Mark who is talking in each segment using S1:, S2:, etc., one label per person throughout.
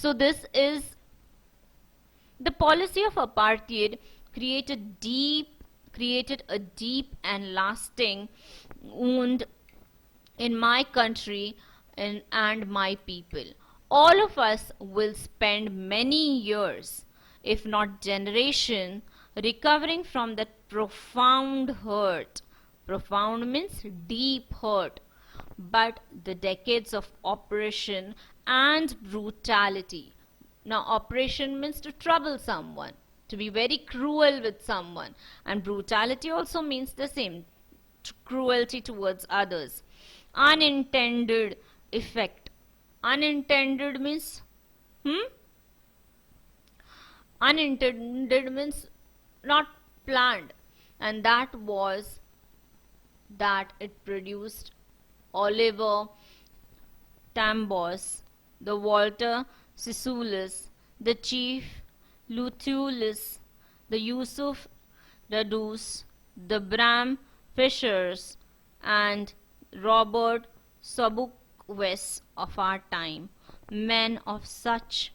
S1: So this is the policy of apartheid created a deep and lasting wound in my country and my people. All of us will spend many years, if not generation, recovering from that profound hurt. Profound means deep hurt, but the decades of oppression and brutality. Now, oppression means to trouble someone, to be very cruel with someone, and brutality also means the same, cruelty towards others. Unintended effect. Unintended means, unintended means not planned, and that was that it produced Oliver Tambos, the Walter Sisoulis, the Chief Lutulus, the Yusuf Dadus, the Bram Fishers, and Robert Sobukwes of our time, men of such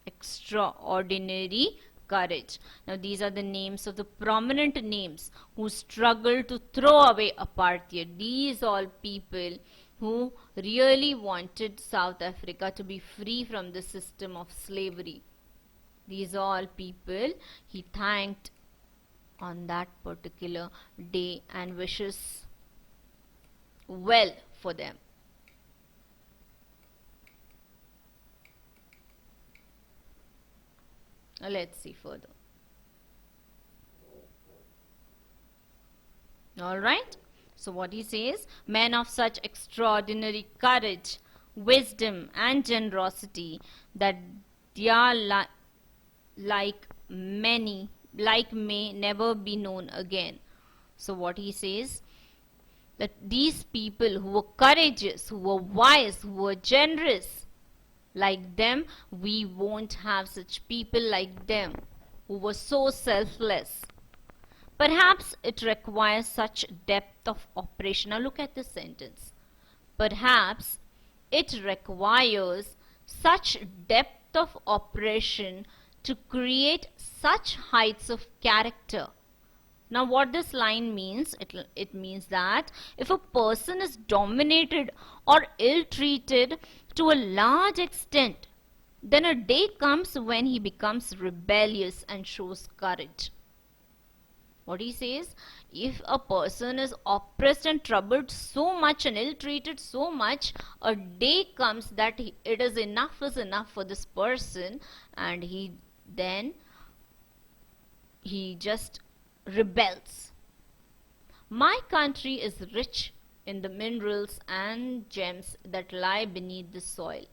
S1: extraordinary courage. Now, these are the names of the prominent names who struggled to throw away apartheid. These all people who really wanted South Africa to be free from the system of slavery. These all people he thanked on that particular day and wishes well for them. Now let's see further. Alright, so what he says, men of such extraordinary courage, wisdom and generosity that their like may never be known again. So what he says, that these people who were courageous, who were wise, who were generous, like them, we won't have such people like them who were so selfless. Perhaps it requires such depth of operation. Now look at this sentence. Perhaps it requires such depth of operation to create such heights of character. Now what this line means, it means that if a person is dominated or ill-treated to a large extent, then a day comes when he becomes rebellious and shows courage. What he says, if a person is oppressed and troubled so much and ill-treated so much, a day comes that it is enough for this person, and he just rebels. My country is rich in the minerals and gems that lie beneath the soil,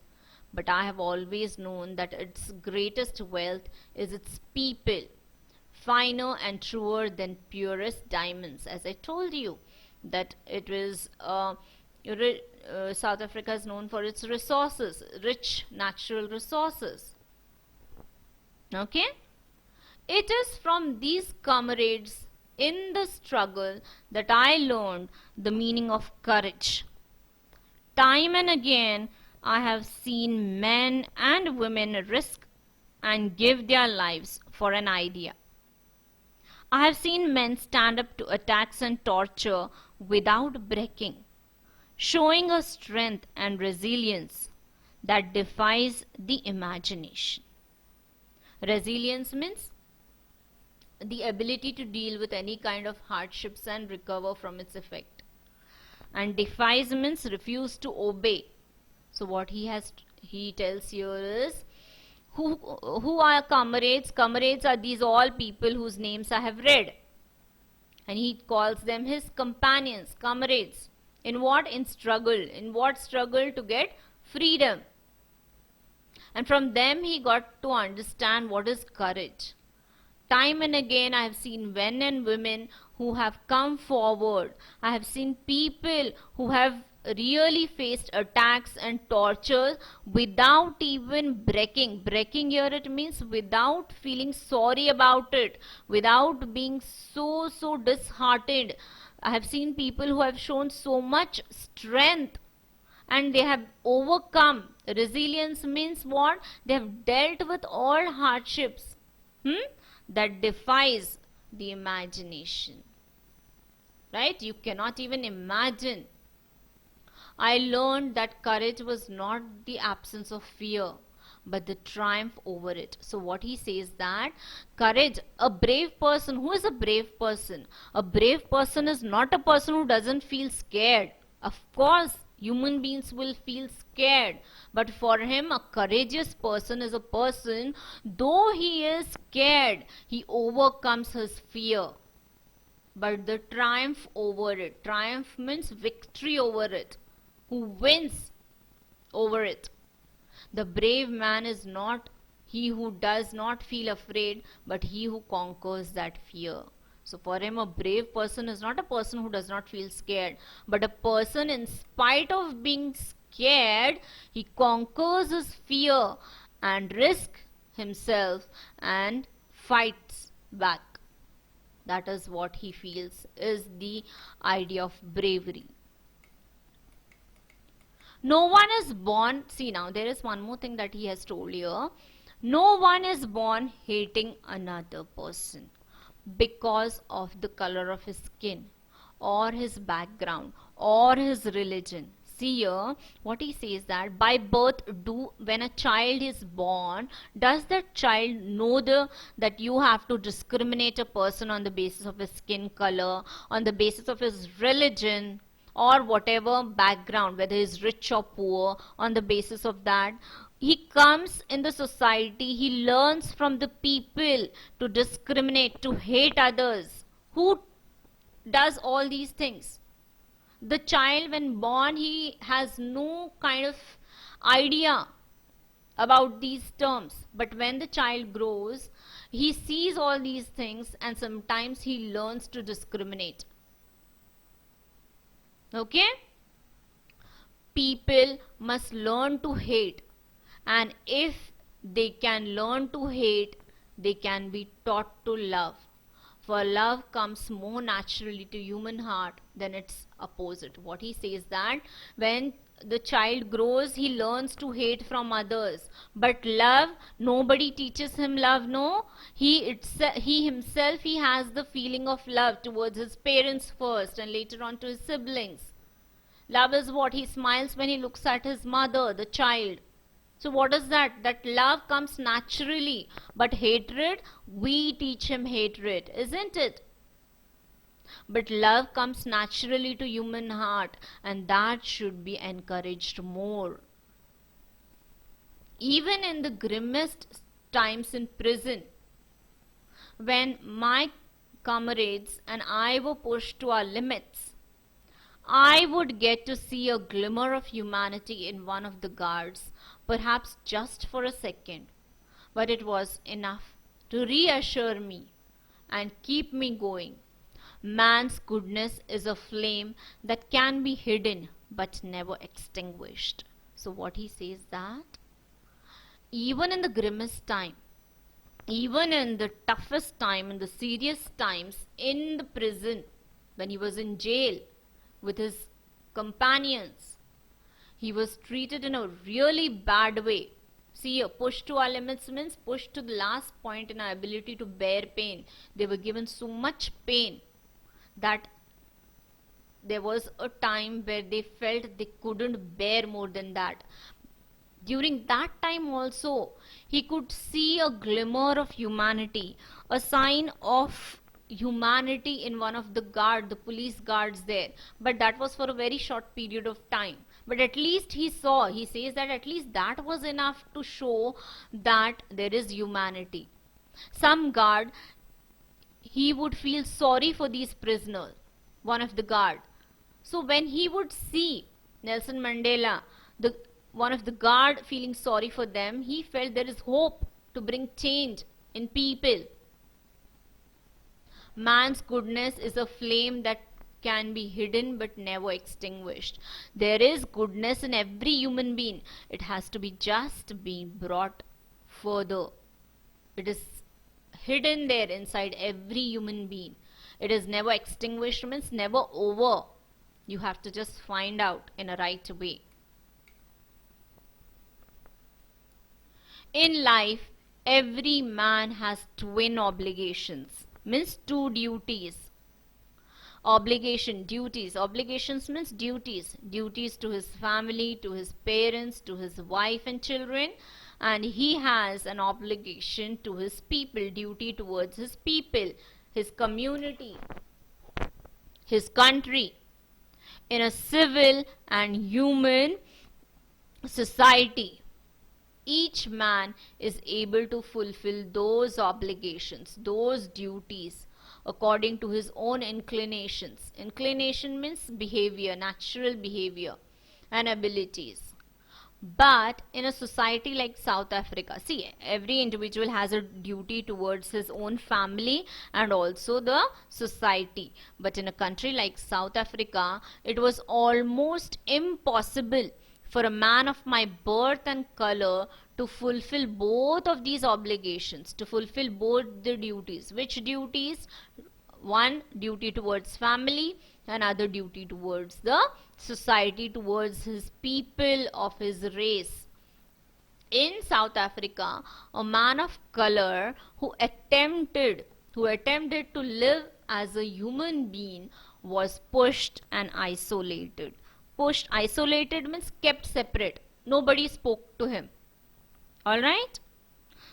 S1: but I have always known that its greatest wealth is its people, finer and truer than purest diamonds. As I told you, that it was South Africa is known for its resources, rich natural resources. Okay? It is from these comrades in the struggle that I learned the meaning of courage. Time and again, I have seen men and women risk and give their lives for an idea. I have seen men stand up to attacks and torture without breaking, showing a strength and resilience that defies the imagination. Resilience means the ability to deal with any kind of hardships and recover from its effect. And defies means refuse to obey. So what he tells here is, who are comrades? Comrades are these all people whose names I have read. And he calls them his companions, comrades. In what? In struggle. In what struggle? To get freedom. And from them he got to understand what is courage. Time and again I have seen men and women who have come forward. I have seen people who have really faced attacks and tortures without even breaking. Breaking here it means without feeling sorry about it, without being so disheartened. I have seen people who have shown so much strength and they have overcome. Resilience means what? They have dealt with all hardships that defies the imagination. Right? You cannot even imagine. I learned that courage was not the absence of fear, but the triumph over it. So what he says that courage, a brave person, who is a brave person? A brave person is not a person who doesn't feel scared. Of course, human beings will feel scared, but for him a courageous person is a person, though he is scared, he overcomes his fear. But the triumph over it, triumph means victory over it, who wins over it. The brave man is not he who does not feel afraid, but he who conquers that fear. So for him, a brave person is not a person who does not feel scared, but a person, in spite of being scared, he conquers his fear and risks himself and fights back. That is what he feels is the idea of bravery. No one is born, see now there is one more thing that he has told here. No one is born hating another person because of the color of his skin or his background or his religion. See here, what he says that by birth, when a child is born, does that child know that you have to discriminate a person on the basis of his skin color, on the basis of his religion, or whatever background, whether he is rich or poor, on the basis of that? He comes in the society, he learns from the people to discriminate, to hate others. Who does all these things? The child, when born, he has no kind of idea about these terms, but when the child grows, he sees all these things and sometimes he learns to discriminate. Okay? People must learn to hate, and if they can learn to hate, they can be taught to love. For love comes more naturally to human heart than its opposite. What he says that when the child grows, he learns to hate from others, but love, nobody teaches him love. No, he himself, he has the feeling of love towards his parents first and later on to his siblings. Love is what? He smiles when he looks at his mother, the child. So what is that? That love comes naturally. But hatred, we teach him hatred, isn't it? But love comes naturally to human heart, and that should be encouraged more. Even in the grimmest times in prison, when my comrades and I were pushed to our limits, I would get to see a glimmer of humanity in one of the guards, perhaps just for a second, but it was enough to reassure me and keep me going. Man's goodness is a flame that can be hidden but never extinguished. So what he says that even in the grimmest time, even in the toughest time, in the serious times, in the prison, when he was in jail with his companions, he was treated in a really bad way. See, pushed to our limits means pushed to the last point in our ability to bear pain. They were given so much pain that there was a time where they felt they couldn't bear more than that. During that time also, he could see a glimmer of humanity, a sign of humanity in one of the police guards there. But that was for a very short period of time. But at least he says that at least that was enough to show that there is humanity. Some guard, he would feel sorry for these prisoners, one of the guard. So when he would see Nelson Mandela, one of the guard feeling sorry for them, he felt there is hope to bring change in people. Man's goodness is a flame that can be hidden but never extinguished. There is goodness in every human being. It has to be just being brought further. It is hidden there inside every human being. It is never extinguished, means never over. You have to just find out in a right way. In life, every man has twin obligations, means two duties. Obligations means duties to his family, to his parents, to his wife and children, and he has an obligation to his people, duty towards his people, his community, his country. In a civil and human society, each man is able to fulfill those obligations, those duties, according to his own inclinations. Inclination means behavior, natural behavior and abilities. But in a society like South Africa, see, every individual has a duty towards his own family and also the society. But in a country like South Africa, it was almost impossible for a man of my birth and color to fulfill both of these obligations, to fulfill both the duties. Which duties? One duty towards family, another duty towards the society, towards his people of his race. In South Africa, a man of color who attempted to live as a human being was pushed and isolated. Pushed, isolated means kept separate. Nobody spoke to him. Alright?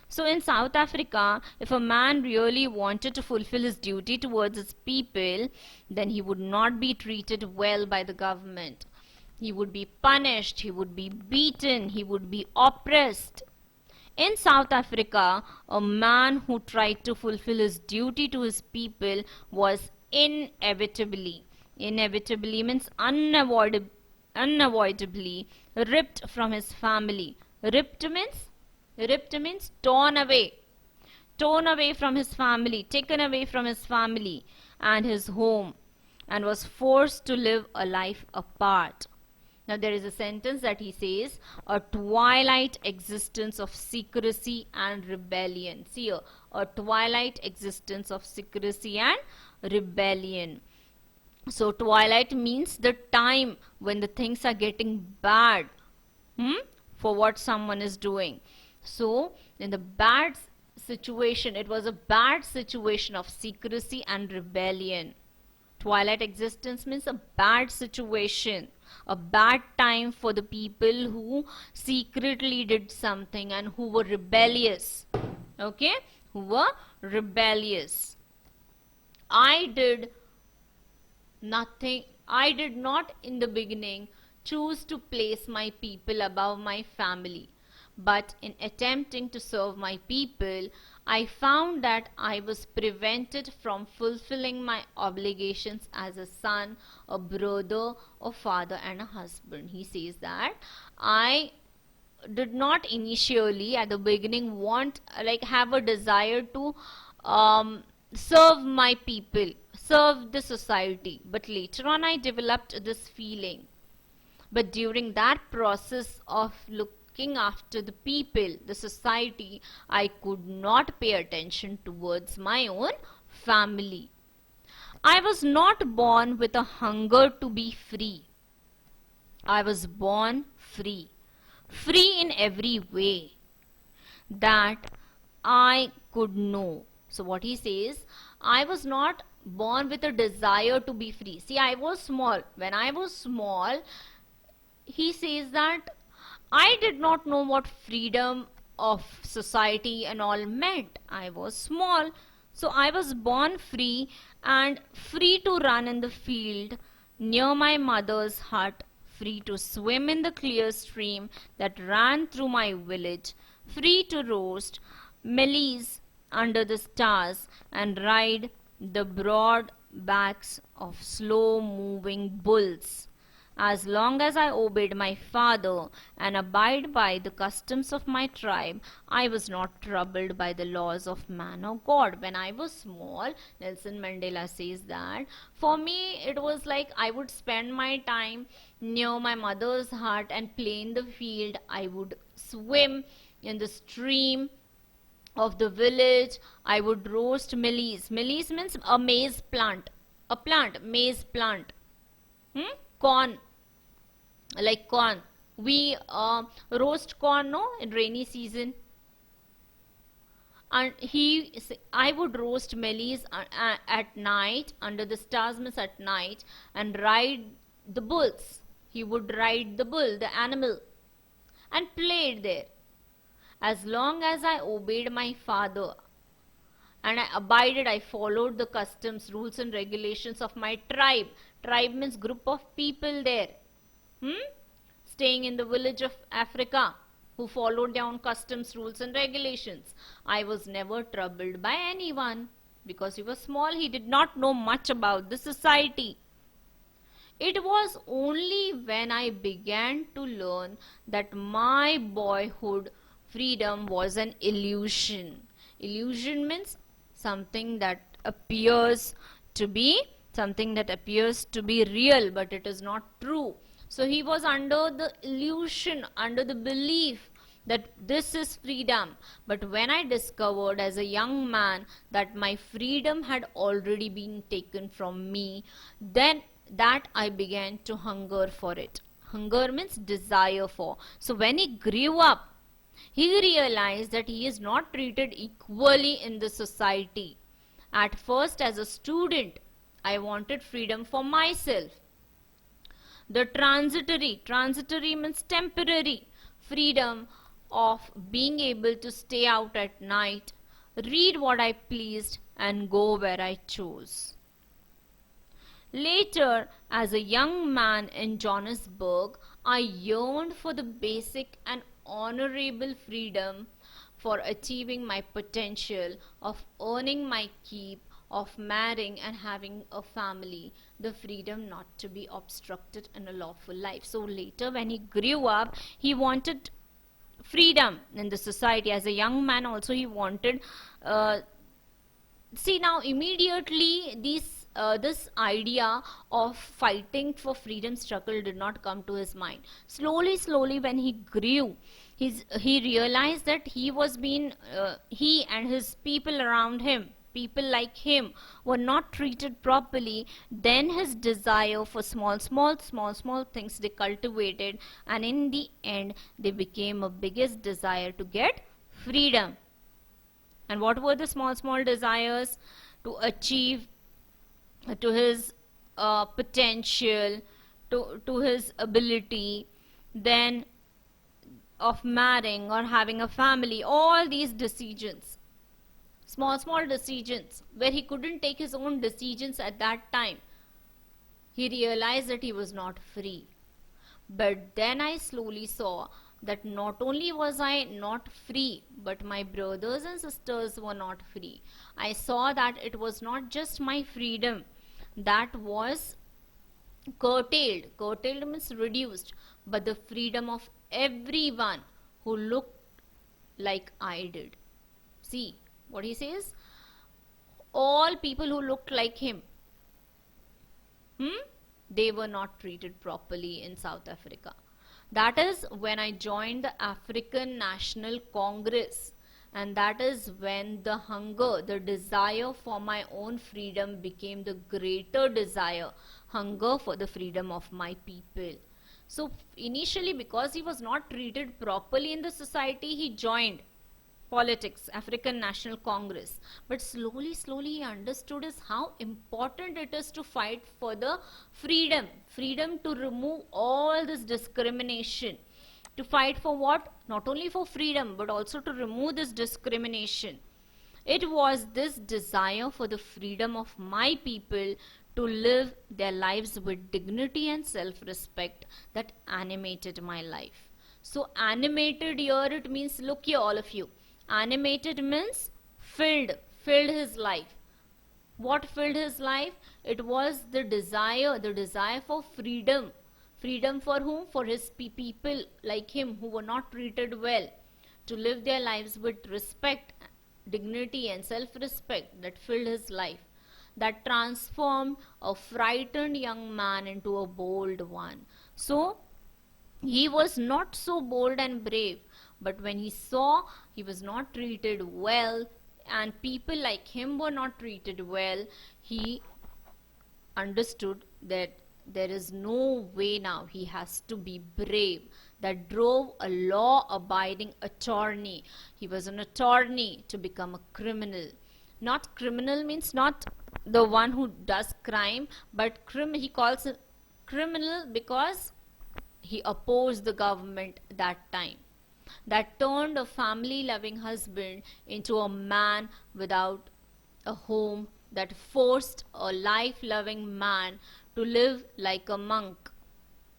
S1: So in South Africa, if a man really wanted to fulfill his duty towards his people, then he would not be treated well by the government. He would be punished, he would be beaten, he would be oppressed. In South Africa, a man who tried to fulfill his duty to his people was inevitably means unavoidably ripped from his family. Ripped means torn away from his family, taken away from his family and his home, and was forced to live a life apart. Now there is a sentence that he says, a twilight existence of secrecy and rebellion. See here, a twilight existence of secrecy and rebellion. So twilight means the time when the things are getting bad for what someone is doing. So in the bad situation, it was a bad situation of secrecy and rebellion. Twilight existence means a bad situation, a bad time for the people who secretly did something and who were rebellious. Okay, who were rebellious. I did not in the beginning choose to place my people above my family. But in attempting to serve my people, I found that I was prevented from fulfilling my obligations as a son, a brother, a father, and a husband. He says that I did not initially at the beginning have a desire to serve my people, serve the society, but later on I developed this feeling. But during that process of looking after the people, the society, I could not pay attention towards my own family. I was not born with a hunger to be free. I was born free. Free in every way that I could know. So what he says, I was not born with a desire to be free. See, I was small. When I was small, he says that I did not know what freedom of society and all meant. I was small. So I was born free and free to run in the field near my mother's hut, free to swim in the clear stream that ran through my village, free to roast maize under the stars and ride the broad backs of slow moving bulls. As long as I obeyed my father and abide by the customs of my tribe, I was not troubled by the laws of man or God. When I was small, Nelson Mandela says that for me it was like I would spend my time near my mother's hut and play in the field. I would swim in the stream of the village. I would roast maize. Maize means a maize plant. A plant, maize plant. Corn, like corn. We roast corn, no, in rainy season. And I would roast maize at night under the stars, means at night, and ride the bulls. He would ride the bull, the animal, and played there. As long as I obeyed my father and I abided, I followed the customs, rules, and regulations of my tribe. Tribe means group of people there. Staying in the village of Africa, who followed their own customs, rules, and regulations. I was never troubled by anyone. Because he was small, he did not know much about the society. It was only when I began to learn that my boyhood freedom was an illusion. Illusion means something that appears to be real, but it is not true. So he was under the illusion, under the belief that this is freedom. But when I discovered as a young man that my freedom had already been taken from me, then that I began to hunger for it. Hunger means desire for. So when he grew up, he realized that he is not treated equally in the society. At first, as a student, I wanted freedom for myself. The transitory means temporary freedom of being able to stay out at night, read what I pleased, and go where I chose. Later, as a young man in Johannesburg, I yearned for the basic and honorable freedom for achieving my potential, of earning my keep, of marrying and having a family, the freedom not to be obstructed in a lawful life. So later when he grew up, he wanted freedom in the society. As a young man also he wanted, see now immediately this idea of fighting for freedom struggle did not come to his mind. Slowly when he grew, he realized that he and his people around him, people like him, were not treated properly. Then his desire for small things they cultivated, and in the end they became a biggest desire to get freedom. And what were the small desires? To achieve to his potential, to his ability, then of marrying or having a family. All these decisions, small decisions, where he couldn't take his own decisions at that time, he realized that he was not free. But then I slowly saw that not only was I not free, but my brothers and sisters were not free. I saw that it was not just my freedom that was curtailed. Curtailed means reduced, but the freedom of everyone who looked like I did. See what he says? All people who looked like him, they were not treated properly in South Africa. That is when I joined the African National Congress, and that is when the hunger, the desire for my own freedom became the greater desire, hunger for the freedom of my people. So initially, because he was not treated properly in the society, he joined politics, African National Congress. But slowly he understood is how important it is to fight for the freedom to remove all this discrimination, to fight for what? Not only for freedom, but also to remove this discrimination. It was this desire for the freedom of my people to live their lives with dignity and self-respect that animated my life. So animated here, it means, look here all of you, animated means filled his life. What filled his life? It was the desire for freedom. Freedom for whom? For his people like him who were not treated well, to live their lives with respect, dignity and self-respect that filled his life, that transformed a frightened young man into a bold one. So he was not so bold and brave, but when he saw he was not treated well and people like him were not treated well, he understood that there is no way now. He has to be brave. that drove a law-abiding attorney. He was an attorney to become a criminal. Not criminal means not the one who does crime, but he calls it criminal because he opposed the government that time. That turned a family-loving husband into a man without a home, that forced a life-loving man to live like a monk.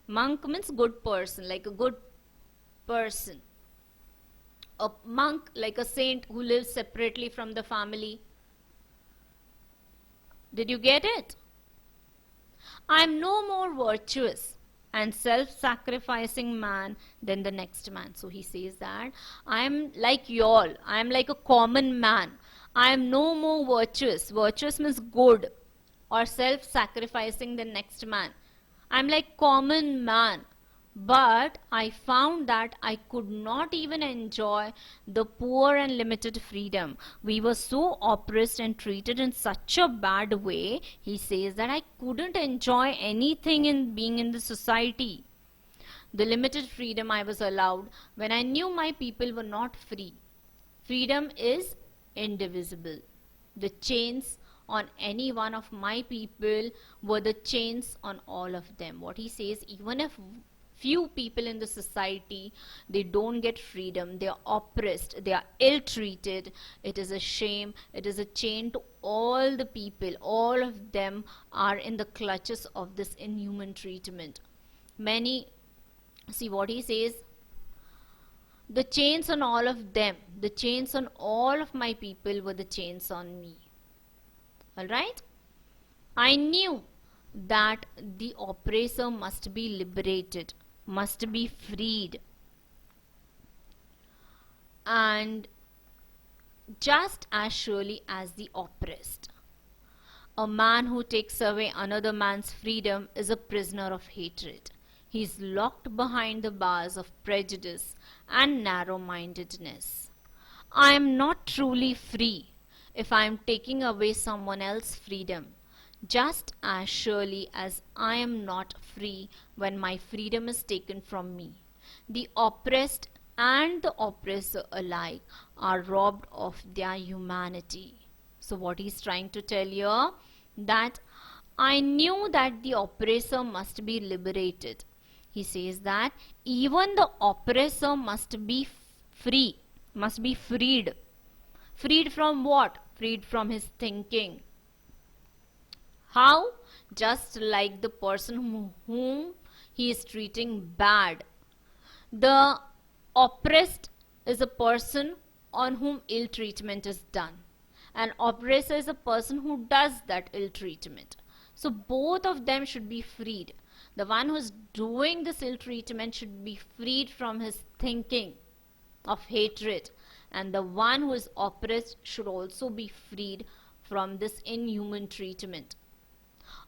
S1: Monk means good person, like a good person. A monk like a saint who lives separately from the family. Did you get it? I am no more virtuous and self-sacrificing man than the next man. So he says that I am like y'all. I am like a common man. I am no more virtuous. Virtuous means good or self-sacrificing the next man. I am like common man. But I found that I could not even enjoy the poor and limited freedom. We were so oppressed and treated in such a bad way, he says, that I couldn't enjoy anything in being in the society. The limited freedom I was allowed when I knew my people were not free. Freedom is indivisible. The chains on any one of my people were the chains on all of them. What he says, even if few people in the society, they don't get freedom, they are oppressed, they are ill-treated, it is a shame, it is a chain to all the people. All of them are in the clutches of this inhuman treatment. Many, see what he says, the chains on all of them, the chains on all of my people were the chains on me. Alright? I knew that the oppressor must be liberated, must be freed. And just as surely as the oppressed, a man who takes away another man's freedom is a prisoner of hatred. He is locked behind the bars of prejudice and narrow-mindedness. I am not truly free if I am taking away someone else's freedom, just as surely as I am not free when my freedom is taken from me. The oppressed and the oppressor alike are robbed of their humanity. So what he's trying to tell you, that I knew that the oppressor must be liberated. He says that even the oppressor must be free, must be freed. Freed from what? Freed from his thinking. How? Just like the person whom he is treating bad. The oppressed is a person on whom ill treatment is done. An oppressor is a person who does that ill treatment. So both of them should be freed. The one who is doing this ill treatment should be freed from his thinking of hatred. And the one who is oppressed should also be freed from this inhuman treatment.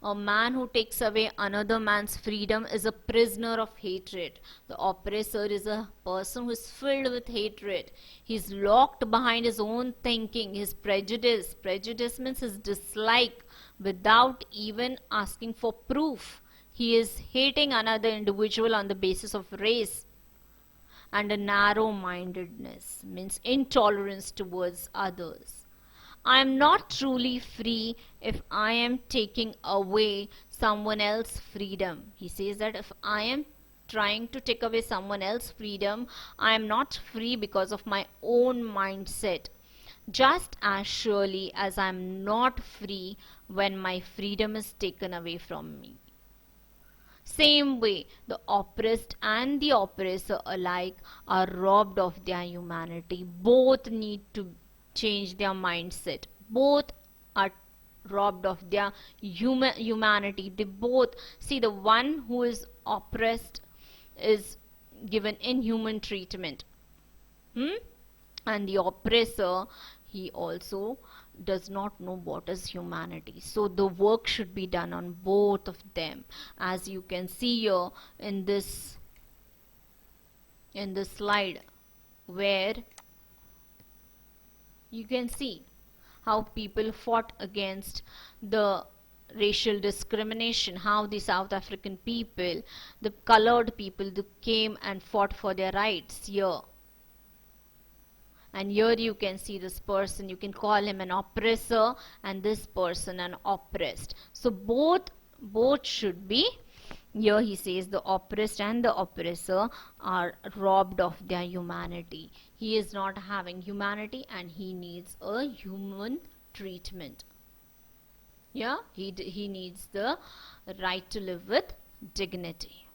S1: A man who takes away another man's freedom is a prisoner of hatred. The oppressor is a person who is filled with hatred. He is locked behind his own thinking, his prejudice. Prejudice means his dislike without even asking for proof. He is hating another individual on the basis of race. And a narrow-mindedness means intolerance towards others. I am not truly free if I am taking away someone else's freedom. He says that if I am trying to take away someone else's freedom, I am not free because of my own mindset. Just as surely as I am not free when my freedom is taken away from me. Same way, the oppressed and the oppressor alike are robbed of their humanity. Both need to change their mindset. Both are robbed of their humanity. They both, see, the one who is oppressed is given inhuman treatment. And the oppressor, he also does not know what is humanity. So the work should be done on both of them. As you can see here in this slide, where you can see how people fought against the racial discrimination, how the South African people, the colored people, they came and fought for their rights here. And here you can see this person, you can call him an oppressor and this person an oppressed. So both should be. Here he says the oppressed and the oppressor are robbed of their humanity. He is not having humanity and he needs a human treatment. Yeah, he needs the right to live with dignity.